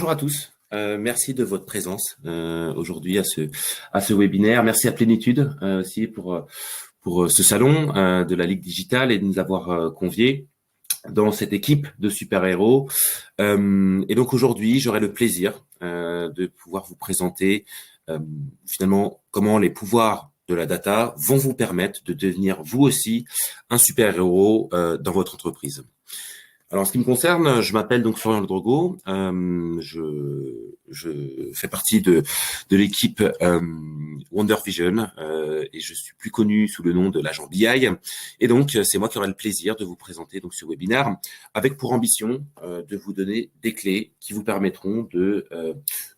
Bonjour à tous. Merci de votre présence aujourd'hui à ce webinaire. Merci à Plénitude aussi pour ce salon de la Ligue digitale et de nous avoir conviés dans cette équipe de super-héros. Et donc aujourd'hui, j'aurai le plaisir de pouvoir vous présenter finalement comment les pouvoirs de la data vont vous permettre de devenir vous aussi un super-héros dans votre entreprise. Alors, en ce qui me concerne, je m'appelle donc Florian Le Drogo. Je fais partie de l'équipe Wonder Vision et je suis plus connu sous le nom de l'agent BI. Et donc, c'est moi qui aurai le plaisir de vous présenter donc ce webinaire avec pour ambition de vous donner des clés qui vous permettront de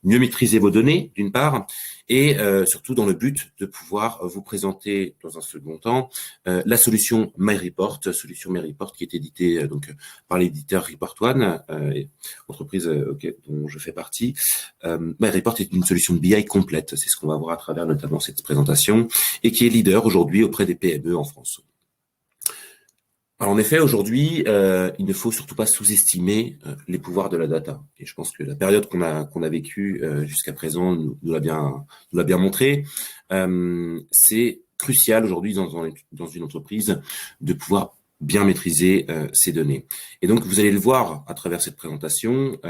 mieux maîtriser vos données, d'une part, et surtout dans le but de pouvoir vous présenter dans un second temps la solution MyReport, qui est éditée donc par l'éditeur Report One, entreprise dont je fais partie. MyReport est une solution de BI complète, c'est ce qu'on va voir à travers notamment cette présentation, et qui est leader aujourd'hui auprès des PME en France. Alors en effet, aujourd'hui, il ne faut surtout pas sous-estimer les pouvoirs de la data. Et je pense que la période qu'on a vécue jusqu'à présent nous l'a bien montré. C'est crucial aujourd'hui dans une entreprise de pouvoir bien maîtriser ces données. Et donc, vous allez le voir à travers cette présentation,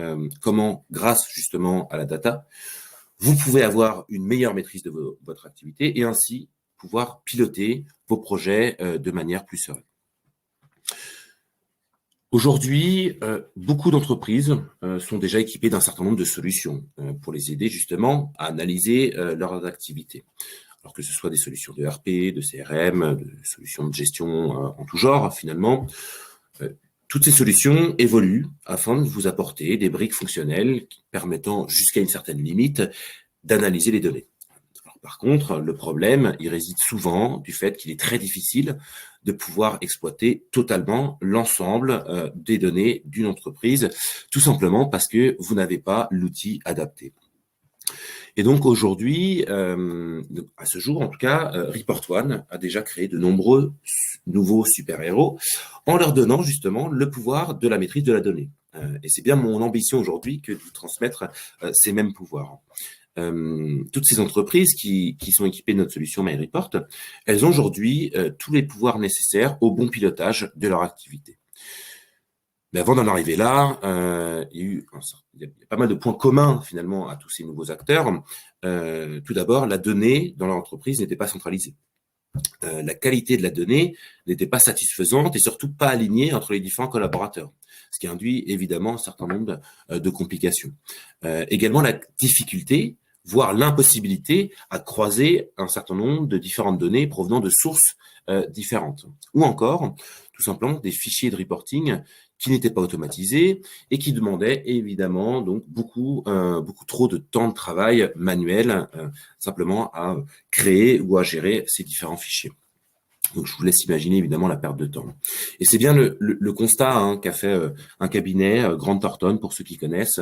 comment, grâce justement à la data, vous pouvez avoir une meilleure maîtrise de votre activité et ainsi pouvoir piloter vos projets de manière plus sereine. Aujourd'hui, beaucoup d'entreprises sont déjà équipées d'un certain nombre de solutions pour les aider justement à analyser leurs activités. Alors que ce soit des solutions de RP, de CRM, de solutions de gestion en tout genre finalement. Toutes ces solutions évoluent afin de vous apporter des briques fonctionnelles permettant jusqu'à une certaine limite d'analyser les données. Alors, par contre, le problème, il réside souvent du fait qu'il est très difficile de pouvoir exploiter totalement l'ensemble des données d'une entreprise, tout simplement parce que vous n'avez pas l'outil adapté. Et donc aujourd'hui, à ce jour en tout cas, Report One a déjà créé de nombreux nouveaux super-héros en leur donnant justement le pouvoir de la maîtrise de la donnée. Et c'est bien mon ambition aujourd'hui que de vous transmettre ces mêmes pouvoirs. Toutes ces entreprises qui sont équipées de notre solution MyReport, elles ont aujourd'hui tous les pouvoirs nécessaires au bon pilotage de leur activité. Mais avant d'en arriver là, il y a pas mal de points communs finalement à tous ces nouveaux acteurs. Tout d'abord, la donnée dans leur entreprise n'était pas centralisée. La qualité de la donnée n'était pas satisfaisante et surtout pas alignée entre les différents collaborateurs, ce qui induit évidemment un certain nombre de complications. Également la difficulté, voire l'impossibilité à croiser un certain nombre de différentes données provenant de sources différentes. Ou encore, tout simplement, des fichiers de reporting qui n'étaient pas automatisés et qui demandaient évidemment donc beaucoup trop de temps de travail manuel simplement à créer ou à gérer ces différents fichiers. Donc, je vous laisse imaginer évidemment la perte de temps. Et c'est bien le constat qu'a fait un cabinet, Grant Thornton, pour ceux qui connaissent,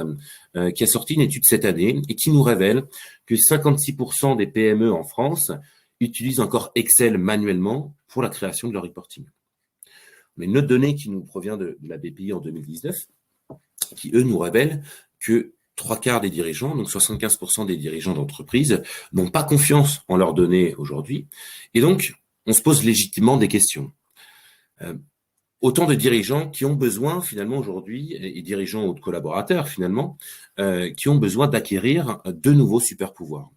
qui a sorti une étude cette année et qui nous révèle que 56% des PME en France utilisent encore Excel manuellement pour la création de leur reporting. Mais une autre donnée qui nous provient de la BPI en 2019, qui eux nous révèle que 3/4 des dirigeants, donc 75% des dirigeants d'entreprise, n'ont pas confiance en leurs données aujourd'hui. Et donc, on se pose légitimement des questions. Autant de dirigeants qui ont besoin finalement aujourd'hui, et dirigeants ou de collaborateurs finalement, qui ont besoin d'acquérir de nouveaux super pouvoirs.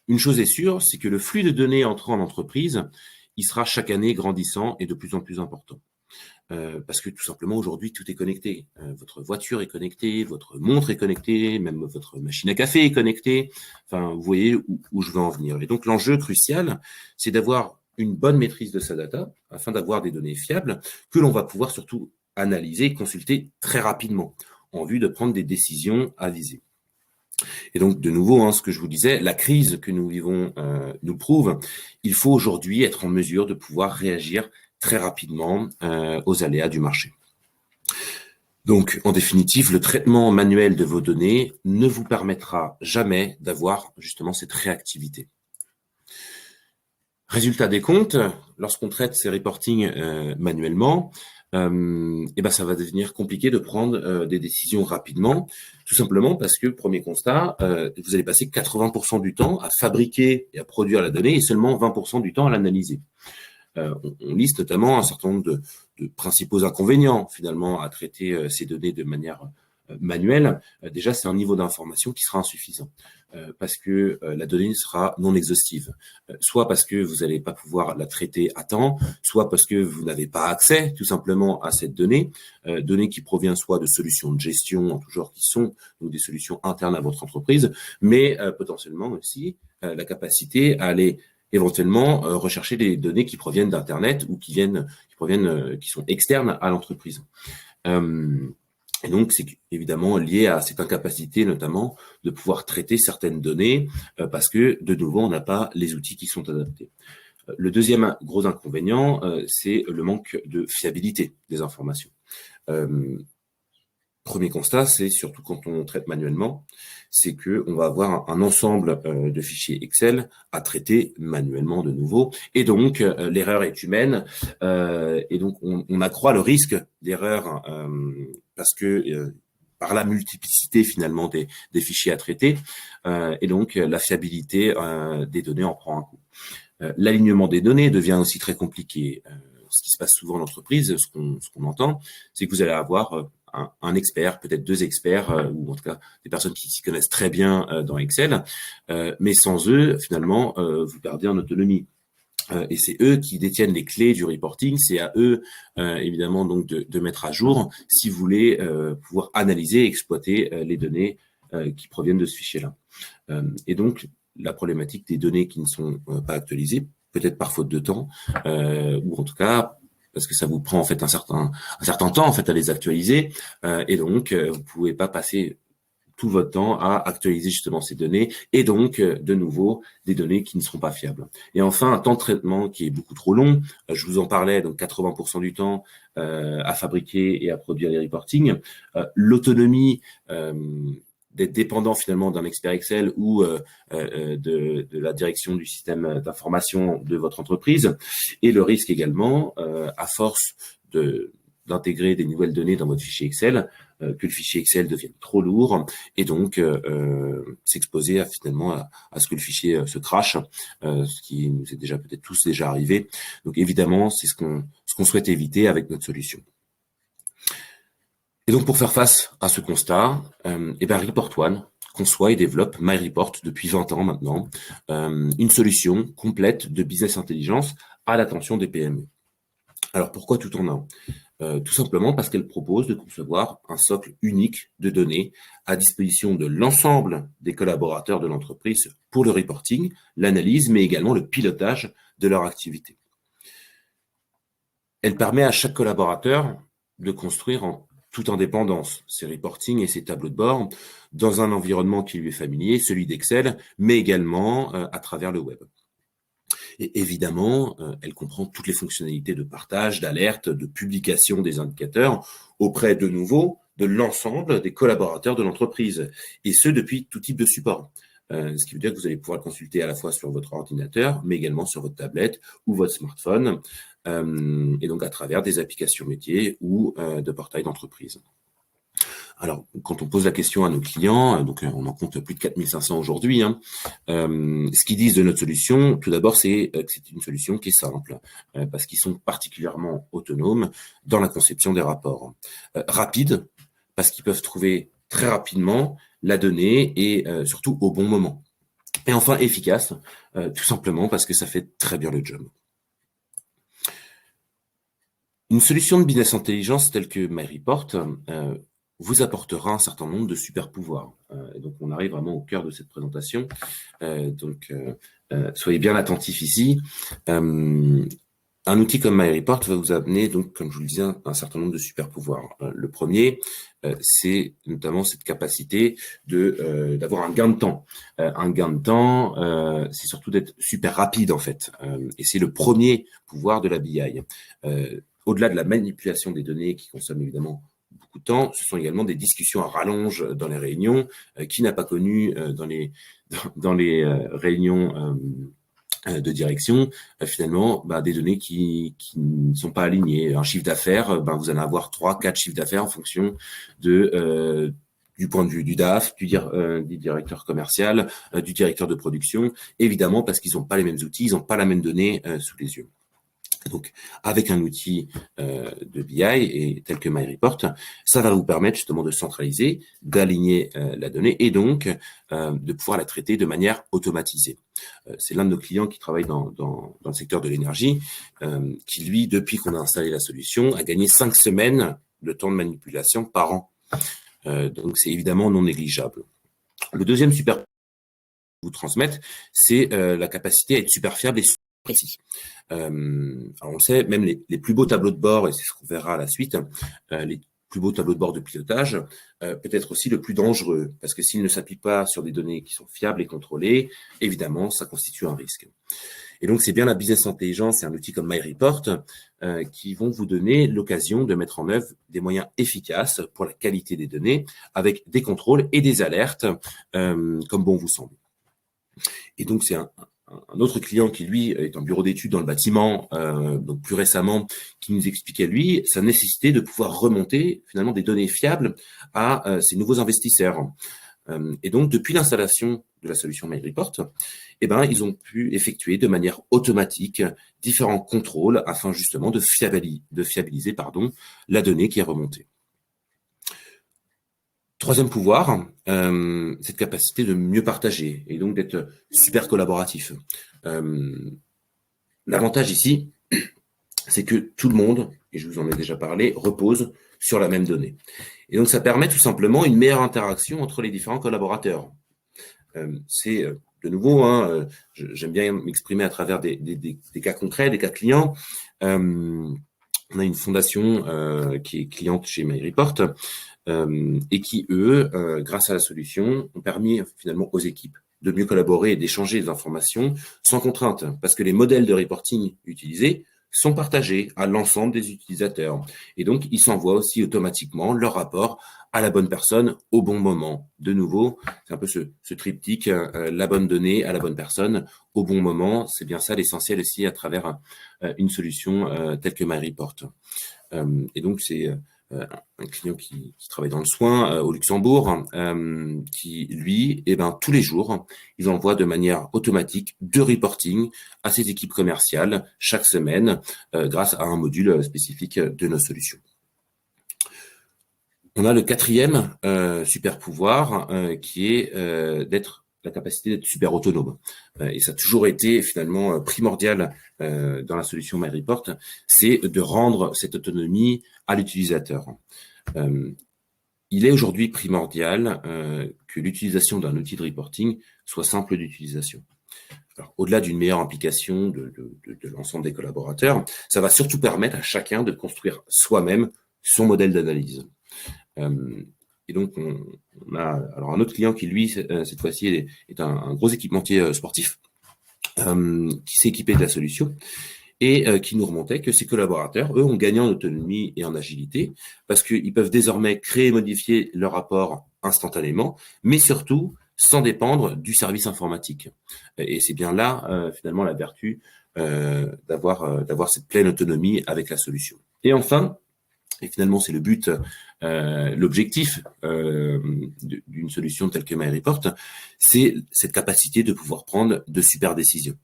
Une chose est sûre, c'est que le flux de données entrant en entreprise, il sera chaque année grandissant et de plus en plus important. Parce que tout simplement aujourd'hui tout est connecté. Votre voiture est connectée, votre montre est connectée, même votre machine à café est connectée. Enfin, vous voyez où je veux en venir. Et donc l'enjeu crucial, c'est d'avoir une bonne maîtrise de sa data afin d'avoir des données fiables que l'on va pouvoir surtout analyser et consulter très rapidement en vue de prendre des décisions avisées. Et donc, de nouveau, ce que je vous disais, la crise que nous vivons nous prouve, il faut aujourd'hui être en mesure de pouvoir réagir très rapidement aux aléas du marché. Donc, en définitive, le traitement manuel de vos données ne vous permettra jamais d'avoir justement cette réactivité. Résultat des comptes, lorsqu'on traite ces reportings manuellement, et ben ça va devenir compliqué de prendre des décisions rapidement, tout simplement parce que, premier constat, vous allez passer 80% du temps à fabriquer et à produire la donnée et seulement 20% du temps à l'analyser. On liste notamment un certain nombre de principaux inconvénients finalement à traiter ces données de manière manuelle. Déjà, c'est un niveau d'information qui sera insuffisant parce que la donnée sera non exhaustive, soit parce que vous n'allez pas pouvoir la traiter à temps, soit parce que vous n'avez pas accès tout simplement à cette donnée, donnée qui provient soit de solutions de gestion en tout genre qui sont donc des solutions internes à votre entreprise, mais potentiellement aussi la capacité à aller éventuellement rechercher des données qui proviennent d'Internet ou qui sont externes à l'entreprise. Et donc, c'est évidemment lié à cette incapacité, notamment, de pouvoir traiter certaines données parce que, de nouveau, on n'a pas les outils qui sont adaptés. Le deuxième gros inconvénient, c'est le manque de fiabilité des informations. Premier constat, c'est surtout quand on traite manuellement, c'est que on va avoir un ensemble de fichiers Excel à traiter manuellement de nouveau, et donc l'erreur est humaine, et donc on accroît le risque d'erreur parce que par la multiplicité finalement des fichiers à traiter, et donc la fiabilité des données en prend un coup. L'alignement des données devient aussi très compliqué. Ce qui se passe souvent en entreprise, ce qu'on entend, c'est que vous allez avoir un expert, peut-être deux experts, ou en tout cas des personnes qui s'y connaissent très bien dans Excel, mais sans eux, finalement, vous perdez en autonomie. Et c'est eux qui détiennent les clés du reporting, c'est à eux, évidemment, donc de mettre à jour si vous voulez pouvoir analyser et exploiter les données qui proviennent de ce fichier-là. Et donc, la problématique des données qui ne sont pas actualisées, peut-être par faute de temps, ou en tout cas parce que ça vous prend en fait un certain temps en fait à les actualiser, et donc vous pouvez pas passer tout votre temps à actualiser justement ces données, et donc de nouveau des données qui ne seront pas fiables. Et enfin, un temps de traitement qui est beaucoup trop long. Je vous en parlais, donc 80% du temps à fabriquer et à produire les reportings. L'autonomie d'être dépendant finalement d'un expert Excel ou de la direction du système d'information de votre entreprise, et le risque également, à force d'intégrer des nouvelles données dans votre fichier Excel, que le fichier Excel devienne trop lourd et donc s'exposer finalement à ce que le fichier se crache, ce qui nous est déjà peut-être tous déjà arrivé. Donc évidemment, c'est ce qu'on souhaite éviter avec notre solution. Et donc, pour faire face à ce constat, Report One conçoit et développe MyReport depuis 20 ans maintenant, une solution complète de business intelligence à l'attention des PME. Alors, pourquoi tout en un ? Tout simplement parce qu'elle propose de concevoir un socle unique de données à disposition de l'ensemble des collaborateurs de l'entreprise pour le reporting, l'analyse, mais également le pilotage de leur activité. Elle permet à chaque collaborateur de construire en toute indépendance ses reportings et ses tableaux de bord dans un environnement qui lui est familier, celui d'Excel, mais également à travers le web. Et évidemment, elle comprend toutes les fonctionnalités de partage, d'alerte, de publication des indicateurs auprès de nouveau de l'ensemble des collaborateurs de l'entreprise, et ce depuis tout type de support. Ce qui veut dire que vous allez pouvoir le consulter à la fois sur votre ordinateur, mais également sur votre tablette ou votre smartphone, et donc à travers des applications métiers ou de portails d'entreprise. Alors, quand on pose la question à nos clients, donc on en compte plus de 4500 aujourd'hui, ce qu'ils disent de notre solution, tout d'abord, c'est que c'est une solution qui est simple, parce qu'ils sont particulièrement autonomes dans la conception des rapports. Rapide, parce qu'ils peuvent trouver très rapidement la donnée et surtout au bon moment. Et enfin, efficace, tout simplement parce que ça fait très bien le job. Une solution de business intelligence telle que MyReport vous apportera un certain nombre de super pouvoirs. Donc, on arrive vraiment au cœur de cette présentation. Soyez bien attentifs ici. Un outil comme MyReport va vous amener, donc, comme je vous le disais, un certain nombre de super pouvoirs. Le premier, c'est notamment cette capacité d'avoir un gain de temps. Un gain de temps, c'est surtout d'être super rapide en fait. Et c'est le premier pouvoir de la BI. Au-delà de la manipulation des données qui consomment évidemment beaucoup de temps, ce sont également des discussions à rallonge dans les réunions. Qui n'a pas connu dans les réunions de direction, finalement, des données qui ne sont pas alignées. Un chiffre d'affaires, vous allez avoir 3, 4 chiffres d'affaires en fonction du point de vue du DAF, du directeur commercial, du directeur de production, évidemment parce qu'ils n'ont pas les mêmes outils, ils n'ont pas la même donnée sous les yeux. Donc, avec un outil de BI et tel que MyReport, ça va vous permettre justement de centraliser, d'aligner la donnée et donc de pouvoir la traiter de manière automatisée. C'est l'un de nos clients qui travaille dans le secteur de l'énergie, qui lui, depuis qu'on a installé la solution, a gagné 5 semaines de temps de manipulation par an. Donc, c'est évidemment non négligeable. Le deuxième super vous transmettre, c'est la capacité à être super fiable et précis. Alors on le sait, même les plus beaux tableaux de bord, et c'est ce qu'on verra à la suite, les plus beaux tableaux de bord de pilotage, peut être aussi le plus dangereux, parce que s'il ne s'appuie pas sur des données qui sont fiables et contrôlées, évidemment, ça constitue un risque. Et donc, c'est bien la business intelligence et un outil comme MyReport qui vont vous donner l'occasion de mettre en œuvre des moyens efficaces pour la qualité des données, avec des contrôles et des alertes, comme bon vous semble. Et donc, c'est un autre client qui, lui, est en bureau d'études dans le bâtiment, donc plus récemment, qui nous expliquait, lui, sa nécessité de pouvoir remonter, finalement, des données fiables à ses nouveaux investisseurs. Et donc, depuis l'installation de la solution MyReport, ils ont pu effectuer de manière automatique différents contrôles afin justement de fiabiliser la donnée qui est remontée. Troisième pouvoir, cette capacité de mieux partager et donc d'être super collaboratif. L'avantage ici, c'est que tout le monde, et je vous en ai déjà parlé, repose sur la même donnée. Et donc, ça permet tout simplement une meilleure interaction entre les différents collaborateurs. C'est de nouveau, j'aime bien m'exprimer à travers des cas concrets, des cas clients. On a une fondation qui est cliente chez MyReport et qui, eux, grâce à la solution, ont permis finalement aux équipes de mieux collaborer et d'échanger des informations sans contrainte, parce que les modèles de reporting utilisés sont partagés à l'ensemble des utilisateurs. Et donc, ils s'envoient aussi automatiquement leur rapport à la bonne personne au bon moment. De nouveau, c'est un peu ce triptyque, la bonne donnée à la bonne personne au bon moment. C'est bien ça l'essentiel aussi à travers une solution telle que MyReport. Et donc, c'est un client qui travaille dans le soin au Luxembourg, qui, lui, tous les jours, ils envoient de manière automatique 2 reporting à ses équipes commerciales chaque semaine grâce à un module spécifique de nos solutions. On a le quatrième super pouvoir qui est la capacité d'être super autonome. Et ça a toujours été finalement primordial dans la solution MyReport, c'est de rendre cette autonomie à l'utilisateur. Il est aujourd'hui primordial que l'utilisation d'un outil de reporting soit simple d'utilisation. Alors, au-delà d'une meilleure implication de l'ensemble des collaborateurs, ça va surtout permettre à chacun de construire soi-même son modèle d'analyse. Et donc, on a alors un autre client qui, lui, cette fois-ci, est un gros équipementier sportif qui s'est équipé de la solution et qui nous remontait que ses collaborateurs, eux, ont gagné en autonomie et en agilité parce qu'ils peuvent désormais créer et modifier leur rapport instantanément, mais surtout sans dépendre du service informatique. Et c'est bien là, finalement, la vertu d'avoir cette pleine autonomie avec la solution. Et enfin, et finalement, c'est le but, l'objectif d'une solution telle que MyReport, c'est cette capacité de pouvoir prendre de super décisions.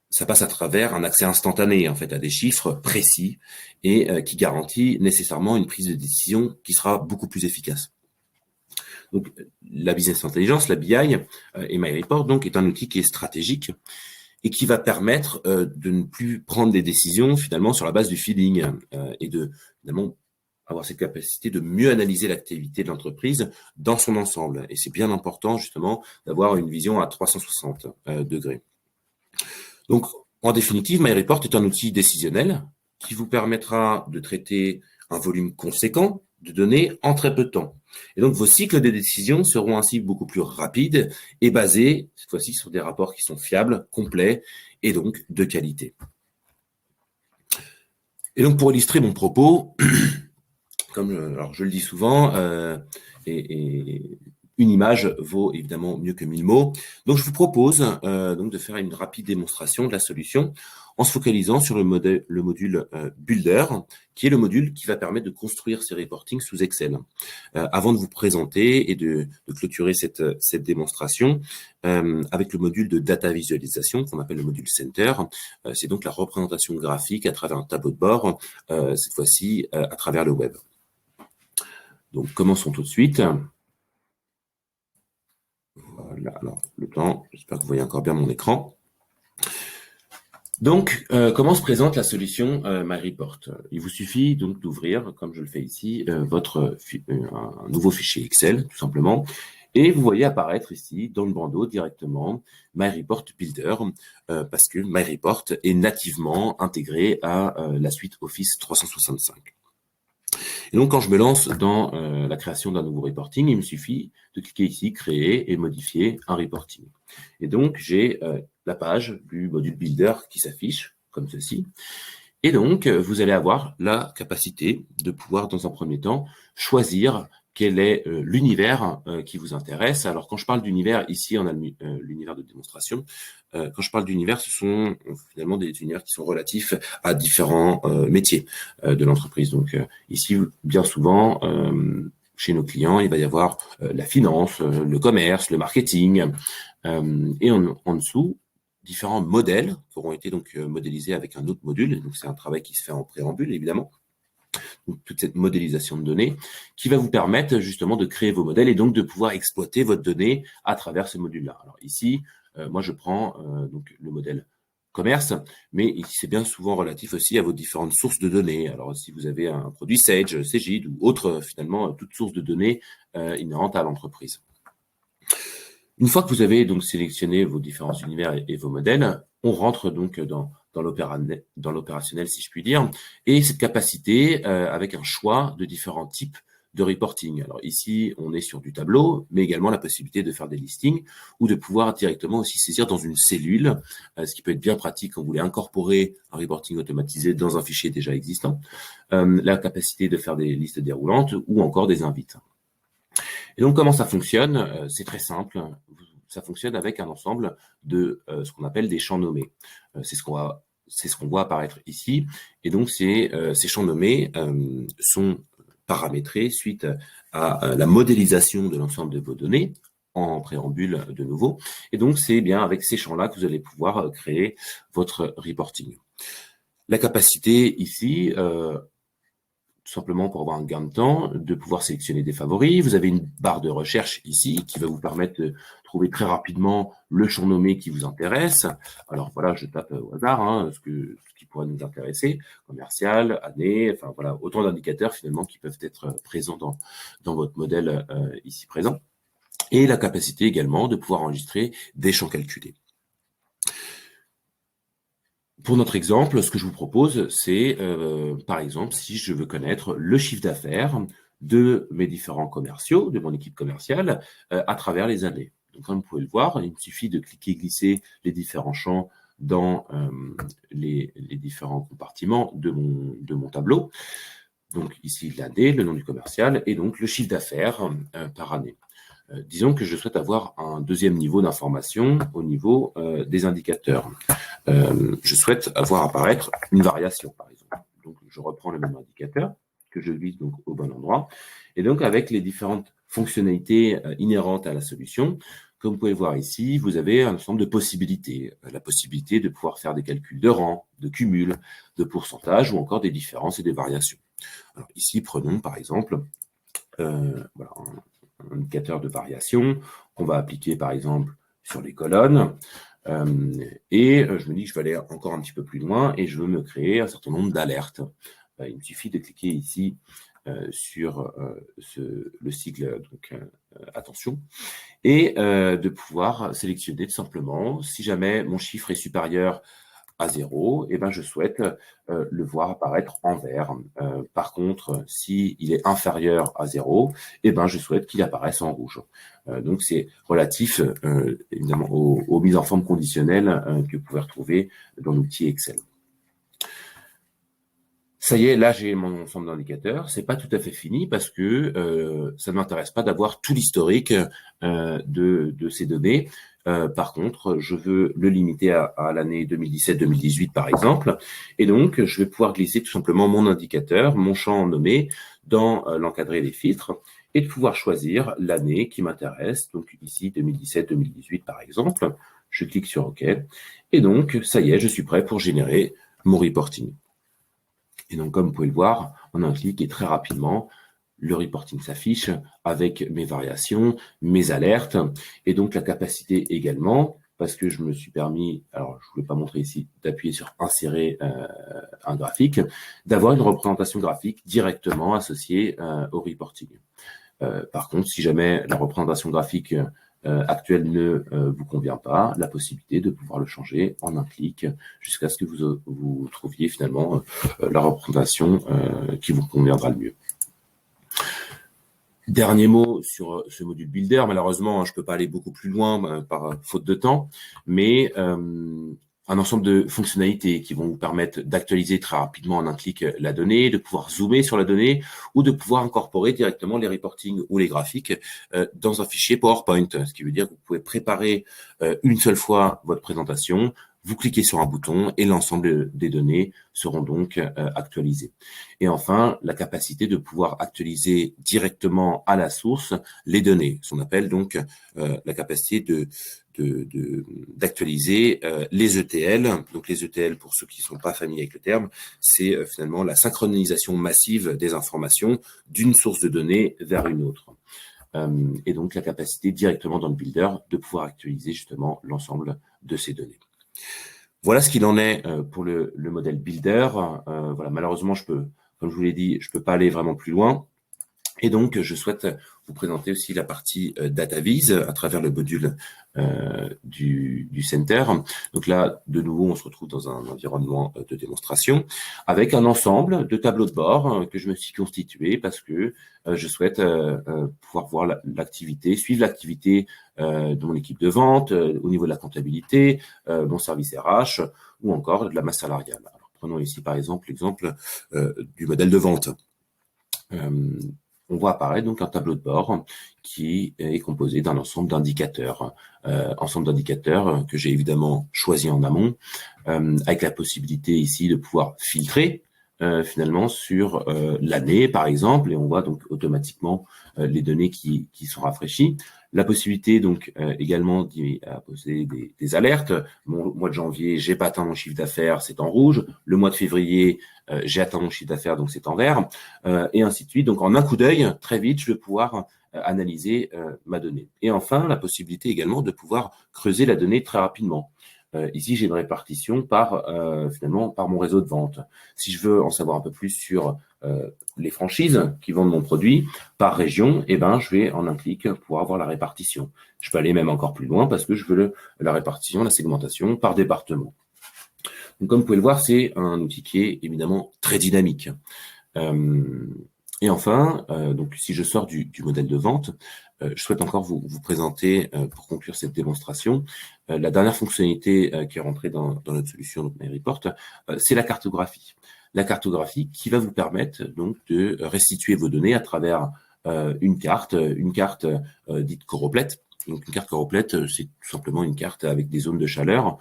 Ça passe à travers un accès instantané en fait à des chiffres précis et qui garantit nécessairement une prise de décision qui sera beaucoup plus efficace. Donc, la business intelligence, la BI et MyReport donc est un outil qui est stratégique et qui va permettre de ne plus prendre des décisions finalement sur la base du feeling et de finalement avoir cette capacité de mieux analyser l'activité de l'entreprise dans son ensemble. Et c'est bien important justement d'avoir une vision à 360 degrés. Donc, en définitive, MyReport est un outil décisionnel qui vous permettra de traiter un volume conséquent de données en très peu de temps. Et donc, vos cycles de décision seront ainsi beaucoup plus rapides et basés, cette fois-ci, sur des rapports qui sont fiables, complets et donc de qualité. Et donc, pour illustrer mon propos, comme alors je le dis souvent, une une image vaut évidemment mieux que 1000 mots. Donc, je vous propose donc de faire une rapide démonstration de la solution en se focalisant sur le module Builder, qui est le module qui va permettre de construire ces reportings sous Excel. Avant de vous présenter et de clôturer cette démonstration, avec le module de data visualisation qu'on appelle le module Center, c'est donc la représentation graphique à travers un tableau de bord, cette fois-ci à travers le web. Donc, commençons tout de suite. Voilà, alors le temps, j'espère que vous voyez encore bien mon écran. Donc, comment se présente la solution MyReport? Il vous suffit donc d'ouvrir, comme je le fais ici, un nouveau fichier Excel, tout simplement, et vous voyez apparaître ici, dans le bandeau directement, MyReport Builder, parce que MyReport est nativement intégré à la suite Office 365. Et donc, quand je me lance dans la création d'un nouveau reporting, il me suffit de cliquer ici, créer et modifier un reporting. Et donc, j'ai la page du module Builder qui s'affiche, comme ceci. Et donc, vous allez avoir la capacité de pouvoir, dans un premier temps, choisir quel est l'univers qui vous intéresse. Alors, quand je parle d'univers, ici, on a l'univers de démonstration. Quand je parle d'univers, ce sont finalement des univers qui sont relatifs à différents métiers de l'entreprise. Donc, ici, bien souvent, chez nos clients, il va y avoir la finance, le commerce, le marketing. Et en dessous, différents modèles qui auront été donc modélisés avec un autre module. Donc, c'est un travail qui se fait en préambule, évidemment. Donc, toute cette modélisation de données qui va vous permettre justement de créer vos modèles et donc de pouvoir exploiter votre donnée à travers ce module-là. Alors ici, moi je prends donc le modèle commerce, mais c'est bien souvent relatif aussi à vos différentes sources de données. Alors si vous avez un produit Sage, Cegid ou autre, finalement, toute source de données inhérente à l'entreprise. Une fois que vous avez donc sélectionné vos différents univers et vos modèles, on rentre donc dans l'opérationnel, si je puis dire, et cette capacité avec un choix de différents types de reporting. Alors ici, on est sur du tableau, mais également la possibilité de faire des listings ou de pouvoir directement aussi saisir dans une cellule, ce qui peut être bien pratique quand vous voulez incorporer un reporting automatisé dans un fichier déjà existant, la capacité de faire des listes déroulantes ou encore des invites. Et donc, comment ça fonctionne? C'est très simple. Ça fonctionne avec un ensemble de ce qu'on appelle des champs nommés. C'est ce qu'on voit apparaître ici. Et donc, ces champs nommés sont paramétrés suite à la modélisation de l'ensemble de vos données en préambule de nouveau. Et donc, c'est bien avec ces champs-là que vous allez pouvoir créer votre reporting. La capacité ici, tout simplement pour avoir un gain de temps, de pouvoir sélectionner des favoris. Vous avez une barre de recherche ici qui va vous permettre de trouver très rapidement le champ nommé qui vous intéresse. Alors voilà, je tape au hasard ce qui pourrait nous intéresser, commercial, année, enfin voilà, autant d'indicateurs finalement qui peuvent être présents dans votre modèle ici présent. Et la capacité également de pouvoir enregistrer des champs calculés. Pour notre exemple, ce que je vous propose, c'est, par exemple, si je veux connaître le chiffre d'affaires de mes différents commerciaux, de mon équipe commerciale, à travers les années. Donc, comme vous pouvez le voir, il me suffit de cliquer et glisser les différents champs dans les différents compartiments de mon tableau. Donc, ici, l'année, le nom du commercial et donc le chiffre d'affaires par année. Disons que je souhaite avoir un deuxième niveau d'information au niveau des indicateurs. Je souhaite avoir apparaître une variation, par exemple. Donc, je reprends le même indicateur que je glisse donc au bon endroit. Et donc, avec les différentes fonctionnalités inhérentes à la solution, comme vous pouvez le voir ici, vous avez un ensemble de possibilités. La possibilité de pouvoir faire des calculs de rang, de cumul, de pourcentage ou encore des différences et des variations. Alors, ici, prenons par exemple voilà, un indicateur de variation qu'on va appliquer par exemple sur les colonnes. Et je me dis que je vais aller encore un petit peu plus loin et je veux me créer un certain nombre d'alertes. Il me suffit de cliquer ici sur le sigle donc, attention et de pouvoir sélectionner tout simplement si jamais mon chiffre est supérieur à 0, et ben je souhaite le voir apparaître en vert. Par contre, s'il est inférieur à 0, et ben je souhaite qu'il apparaisse en rouge. Donc c'est relatif évidemment aux mises en forme conditionnelles que vous pouvez retrouver dans l'outil Excel. Ça y est, là j'ai mon ensemble d'indicateurs. C'est pas tout à fait fini parce que ça ne m'intéresse pas d'avoir tout l'historique de ces données. Par contre, je veux le limiter à l'année 2017-2018 par exemple, et donc je vais pouvoir glisser tout simplement mon indicateur, mon champ nommé dans l'encadré des filtres, et de pouvoir choisir l'année qui m'intéresse. Donc ici 2017-2018 par exemple. Je clique sur OK, et donc ça y est, je suis prêt pour générer mon reporting. Et donc, comme vous pouvez le voir, en un clic et très rapidement, le reporting s'affiche avec mes variations, mes alertes, et donc la capacité également, parce que je me suis permis, alors je ne voulais pas montrer ici, d'appuyer sur insérer un graphique, d'avoir une représentation graphique directement associée au reporting. Par contre, si jamais la représentation graphique actuelle ne vous convient pas, la possibilité de pouvoir le changer en un clic jusqu'à ce que vous trouviez finalement la représentation qui vous conviendra le mieux. Dernier mot sur ce module Builder. Malheureusement, je ne peux pas aller beaucoup plus loin par faute de temps, mais un ensemble de fonctionnalités qui vont vous permettre d'actualiser très rapidement en un clic la donnée, de pouvoir zoomer sur la donnée ou de pouvoir incorporer directement les reportings ou les graphiques dans un fichier PowerPoint, ce qui veut dire que vous pouvez préparer une seule fois votre présentation, vous cliquez sur un bouton et l'ensemble des données seront donc actualisées. Et enfin, la capacité de pouvoir actualiser directement à la source les données, ce qu'on appelle donc la capacité d'actualiser les ETL. Donc les ETL, pour ceux qui ne sont pas familiers avec le terme, c'est finalement la synchronisation massive des informations d'une source de données vers une autre. Et donc la capacité directement dans le builder de pouvoir actualiser justement l'ensemble de ces données. Voilà ce qu'il en est pour le modèle builder. Voilà, malheureusement, comme je vous l'ai dit, je peux pas aller vraiment plus loin. Et donc, je souhaite vous présenter aussi la partie DataVis à travers le module du Center. Donc là, de nouveau, on se retrouve dans un environnement de démonstration avec un ensemble de tableaux de bord que je me suis constitué parce que je souhaite pouvoir voir l'activité, suivre l'activité de mon équipe de vente, au niveau de la comptabilité, mon service RH ou encore de la masse salariale. Alors, prenons ici par exemple l'exemple du modèle de vente. On voit apparaître donc un tableau de bord qui est composé d'un ensemble d'indicateurs. Que j'ai évidemment choisi en amont, avec la possibilité ici de pouvoir filtrer finalement sur l'année par exemple, et on voit donc automatiquement les données qui sont rafraîchies. La possibilité donc également d'y poser des alertes. Mon mois de janvier, j'ai pas atteint mon chiffre d'affaires, c'est en rouge. Le mois de février, j'ai atteint mon chiffre d'affaires, donc c'est en vert, et ainsi de suite. Donc en un coup d'œil, très vite, je vais pouvoir analyser ma donnée. Et enfin, la possibilité également de pouvoir creuser la donnée très rapidement. Ici, j'ai une répartition finalement par mon réseau de vente. Si je veux en savoir un peu plus sur les franchises qui vendent mon produit par région, eh ben, je vais en un clic pouvoir avoir la répartition. Je peux aller même encore plus loin parce que je veux la répartition, la segmentation par département. Donc, comme vous pouvez le voir, c'est un outil qui est évidemment très dynamique. Et enfin, donc si je sors du modèle de vente, je souhaite encore vous présenter, pour conclure cette démonstration, la dernière fonctionnalité qui est rentrée dans notre solution, donc MyReport, c'est la cartographie. La cartographie qui va vous permettre donc de restituer vos données à travers une carte dite choroplète. Donc une carte choroplète, c'est tout simplement une carte avec des zones de chaleur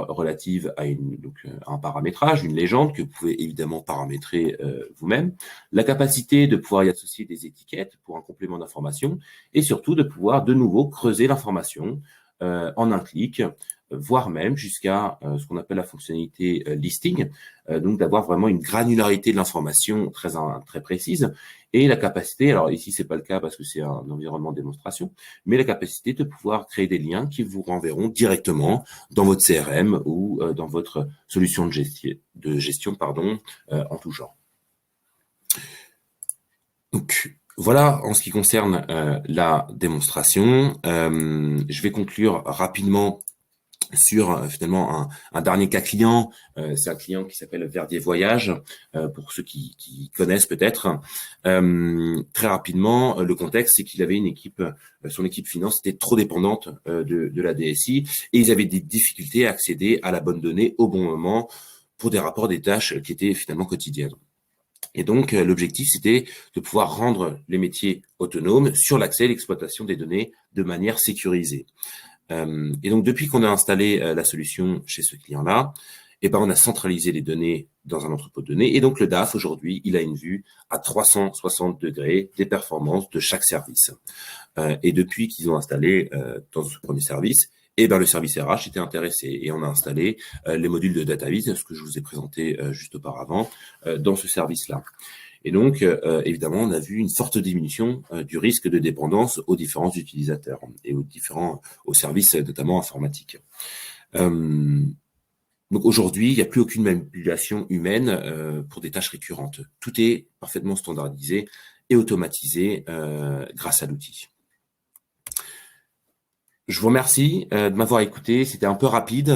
relatives à un paramétrage, une légende que vous pouvez évidemment paramétrer vous-même, la capacité de pouvoir y associer des étiquettes pour un complément d'information et surtout de pouvoir de nouveau creuser l'information en un clic, voire même jusqu'à ce qu'on appelle la fonctionnalité listing, donc d'avoir vraiment une granularité de l'information très précise et la capacité, alors ici c'est pas le cas parce que c'est un environnement de démonstration, mais la capacité de pouvoir créer des liens qui vous renverront directement dans votre CRM ou dans votre solution de gestion en tout genre. Donc voilà en ce qui concerne la démonstration. Je vais conclure rapidement sur finalement un dernier cas client. C'est un client qui s'appelle Verdier Voyage, pour ceux qui connaissent peut-être. Très rapidement, le contexte, c'est qu'il avait une équipe, son équipe finance était trop dépendante de la DSI et ils avaient des difficultés à accéder à la bonne donnée au bon moment pour des rapports des tâches qui étaient finalement quotidiennes. Et donc, l'objectif, c'était de pouvoir rendre les métiers autonomes sur l'accès et l'exploitation des données de manière sécurisée. Et donc, depuis qu'on a installé la solution chez ce client-là, on a centralisé les données dans un entrepôt de données. Et donc, le DAF, aujourd'hui, il a une vue à 360 degrés des performances de chaque service. Et depuis qu'ils ont installé dans ce premier service, le service RH était intéressé et on a installé les modules de DataVis, ce que je vous ai présenté juste auparavant, dans ce service-là. Et donc, évidemment, on a vu une forte diminution du risque de dépendance aux différents utilisateurs et aux services, notamment informatiques. Donc aujourd'hui, il n'y a plus aucune manipulation humaine pour des tâches récurrentes. Tout est parfaitement standardisé et automatisé grâce à l'outil. Je vous remercie de m'avoir écouté. C'était un peu rapide,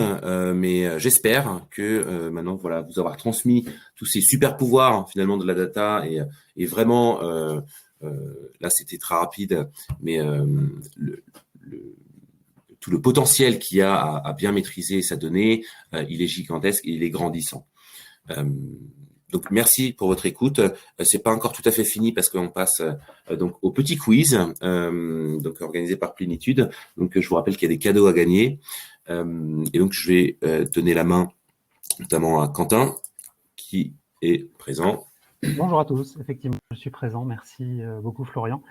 mais j'espère que maintenant, voilà, vous avoir transmis tous ces super pouvoirs finalement de la data et vraiment, là, c'était très rapide, mais tout le potentiel qu'il y a à bien maîtriser sa donnée, il est gigantesque et il est grandissant. Donc merci pour votre écoute. C'est pas encore tout à fait fini parce qu'on passe donc au petit quiz, donc organisé par Plénitude. Donc je vous rappelle qu'il y a des cadeaux à gagner. Et donc je vais donner la main notamment à Quentin qui est présent. Bonjour à tous, effectivement je suis présent, merci beaucoup Florian.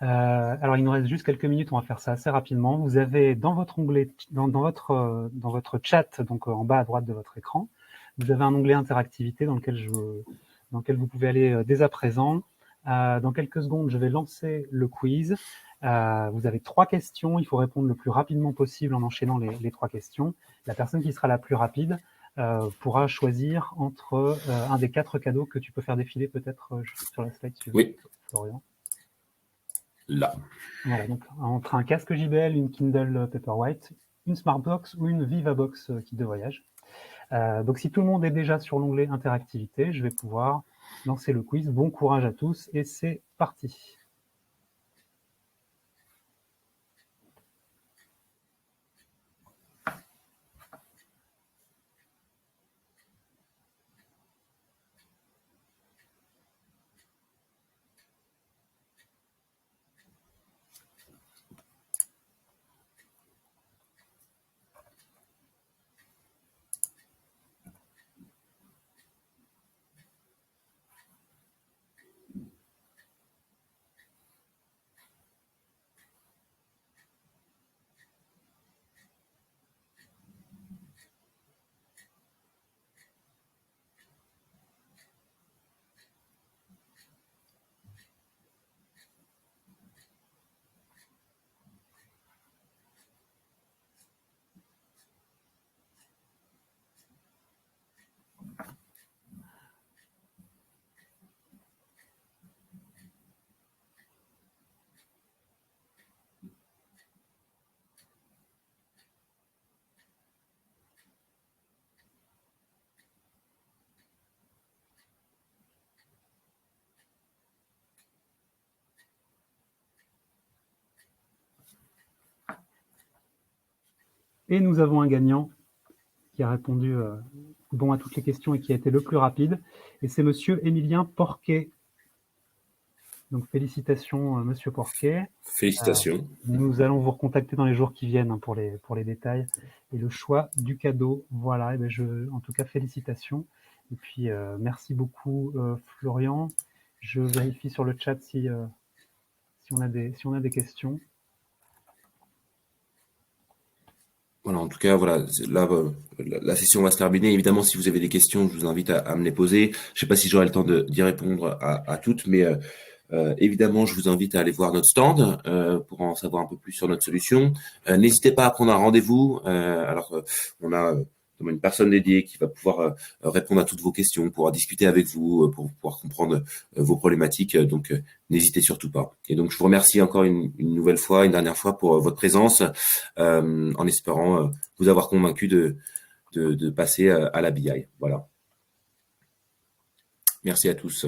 Alors il nous reste juste quelques minutes, on va faire ça assez rapidement. Vous avez dans votre onglet, dans votre chat, donc en bas à droite de votre écran, vous avez un onglet interactivité dans lequel vous pouvez aller dès à présent. Dans quelques secondes, je vais lancer le quiz. Vous avez 3 questions, il faut répondre le plus rapidement possible en enchaînant les 3 questions. La personne qui sera la plus rapide pourra choisir entre un des 4 cadeaux que tu peux faire défiler peut-être sur la slide suivante, oui. Florian. Là. Voilà, donc entre un casque JBL, une Kindle Paperwhite, une Smartbox ou une VivaBox kit de voyage. Donc si tout le monde est déjà sur l'onglet interactivité, je vais pouvoir lancer le quiz. Bon courage à tous et c'est parti. Et nous avons un gagnant qui a répondu bon à toutes les questions et qui a été le plus rapide. Et c'est monsieur Émilien Porquet. Donc félicitations monsieur Porquet. Félicitations. Nous allons vous recontacter dans les jours qui viennent pour les détails et le choix du cadeau. Voilà, et bien en tout cas félicitations. Et puis merci beaucoup Florian. Je vérifie sur le chat si on a des questions. Voilà, en tout cas, voilà, là, la session va se terminer. Évidemment, si vous avez des questions, je vous invite à me les poser. Je ne sais pas si j'aurai le temps d'y répondre à toutes, mais évidemment, je vous invite à aller voir notre stand pour en savoir un peu plus sur notre solution. N'hésitez pas à prendre un rendez-vous. On a une personne dédiée qui va pouvoir répondre à toutes vos questions, pouvoir discuter avec vous, pour pouvoir comprendre vos problématiques. Donc, n'hésitez surtout pas. Et donc, je vous remercie encore une nouvelle fois, une dernière fois pour votre présence, en espérant vous avoir convaincu de passer à la BI. Voilà. Merci à tous.